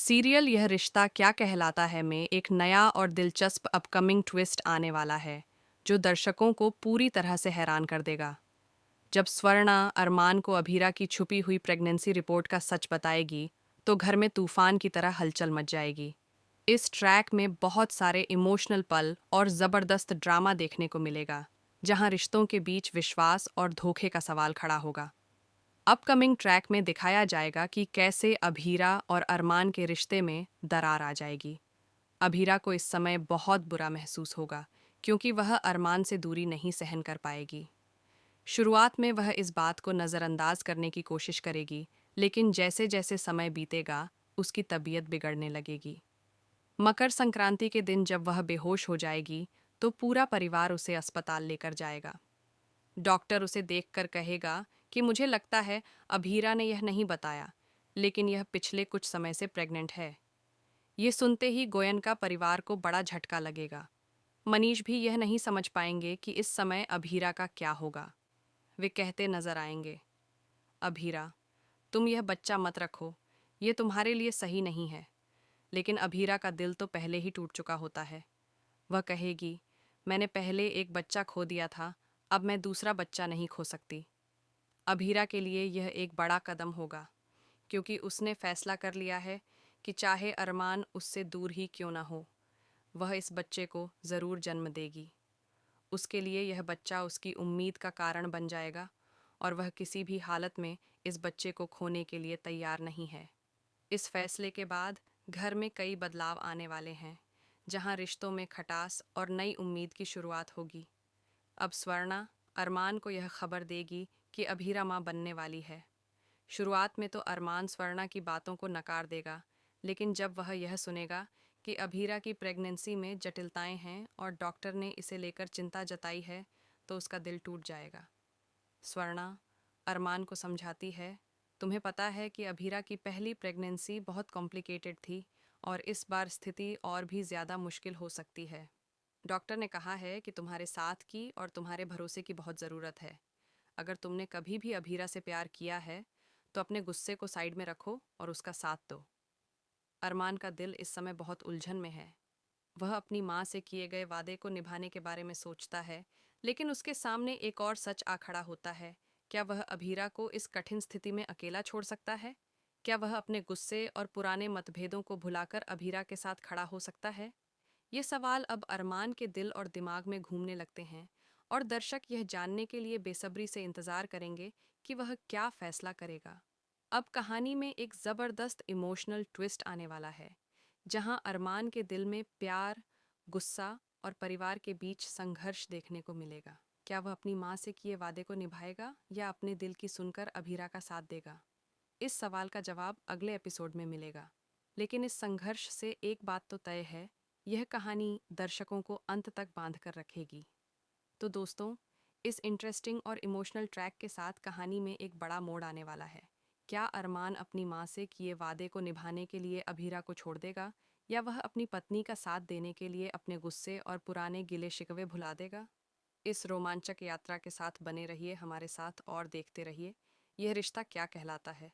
Serial यह रिश्ता क्या कहलाता है में एक नया और दिलचस्प अपकमिंग ट्विस्ट आने वाला है जो दर्शकों को पूरी तरह से हैरान कर देगा। जब स्वर्णा अरमान को अभीरा की छुपी हुई प्रेगनेंसी रिपोर्ट का सच बताएगी तो घर में तूफान की तरह हलचल मच जाएगी। इस ट्रैक में बहुत सारे इमोशनल पल और ज़बरदस्त ड्रामा देखने को मिलेगा, जहां रिश्तों के बीच विश्वास और धोखे का सवाल खड़ा होगा। अपकमिंग ट्रैक में दिखाया जाएगा कि कैसे अभीरा और अरमान के रिश्ते में दरार आ जाएगी। अभीरा को इस समय बहुत बुरा महसूस होगा क्योंकि वह अरमान से दूरी नहीं सहन कर पाएगी। शुरुआत में वह इस बात को नज़रअंदाज करने की कोशिश करेगी, लेकिन जैसे जैसे समय बीतेगा उसकी तबीयत बिगड़ने लगेगी। मकर संक्रांति के दिन जब वह बेहोश हो जाएगी तो पूरा परिवार उसे अस्पताल लेकर जाएगा। डॉक्टर उसे देखकर कहेगा कि मुझे लगता है अभीरा ने यह नहीं बताया, लेकिन यह पिछले कुछ समय से प्रेग्नेंट है। ये सुनते ही गोयनका परिवार को बड़ा झटका लगेगा। मनीष भी यह नहीं समझ पाएंगे कि इस समय अभीरा का क्या होगा। वे कहते नजर आएंगे, अभीरा, तुम यह बच्चा मत रखो, ये तुम्हारे लिए सही नहीं है। लेकिन अभीरा का दिल तो पहले ही टूट चुका होता है। वह कहेगी, मैंने पहले एक बच्चा खो दिया था, अब मैं दूसरा बच्चा नहीं खो सकती। अभीरा के लिए यह एक बड़ा कदम होगा, क्योंकि उसने फैसला कर लिया है कि चाहे अरमान उससे दूर ही क्यों ना हो, वह इस बच्चे को ज़रूर जन्म देगी। उसके लिए यह बच्चा उसकी उम्मीद का कारण बन जाएगा और वह किसी भी हालत में इस बच्चे को खोने के लिए तैयार नहीं है। इस फैसले के बाद घर में कई बदलाव आने वाले हैं, जहां रिश्तों में खटास और नई उम्मीद की शुरुआत होगी। अब स्वर्णा अरमान को यह खबर देगी कि अभीरा माँ बनने वाली है। शुरुआत में तो अरमान स्वर्णा की बातों को नकार देगा, लेकिन जब वह यह सुनेगा कि अभीरा की प्रेगनेंसी में जटिलताएं हैं और डॉक्टर ने इसे लेकर चिंता जताई है, तो उसका दिल टूट जाएगा। स्वर्णा अरमान को समझाती है, तुम्हें पता है कि अभीरा की पहली प्रेगनेंसी बहुत कॉम्प्लिकेटेड थी और इस बार स्थिति और भी ज़्यादा मुश्किल हो सकती है। डॉक्टर ने कहा है कि तुम्हारे साथ की और तुम्हारे भरोसे की बहुत ज़रूरत है। अगर तुमने कभी भी अभीरा से प्यार किया है तो अपने गुस्से को साइड में रखो और उसका साथ दो। अरमान का दिल इस समय बहुत उलझन में है। वह अपनी माँ से किए गए वादे को निभाने के बारे में सोचता है, लेकिन उसके सामने एक और सच आ खड़ा होता है। क्या वह अभीरा को इस कठिन स्थिति में अकेला छोड़ सकता है? क्या वह अपने गुस्से और पुराने मतभेदों को भुलाकर अभीरा के साथ खड़ा हो सकता है? ये सवाल अब अरमान के दिल और दिमाग में घूमने लगते हैं और दर्शक यह जानने के लिए बेसब्री से इंतजार करेंगे कि वह क्या फैसला करेगा। अब कहानी में एक ज़बरदस्त इमोशनल ट्विस्ट आने वाला है, जहां अरमान के दिल में प्यार, गुस्सा और परिवार के बीच संघर्ष देखने को मिलेगा। क्या वह अपनी माँ से किए वादे को निभाएगा या अपने दिल की सुनकर अभीरा का साथ देगा? इस सवाल का जवाब अगले एपिसोड में मिलेगा। लेकिन इस संघर्ष से एक बात तो तय है, यह कहानी दर्शकों को अंत तक बांध कर रखेगी। तो दोस्तों, इस इंटरेस्टिंग और इमोशनल ट्रैक के साथ कहानी में एक बड़ा मोड़ आने वाला है। क्या अरमान अपनी माँ से किए वादे को निभाने के लिए अभीरा को छोड़ देगा, या वह अपनी पत्नी का साथ देने के लिए अपने गुस्से और पुराने गिले शिकवे भुला देगा? इस रोमांचक यात्रा के साथ बने रहिए हमारे साथ और देखते रहिए यह रिश्ता क्या कहलाता है।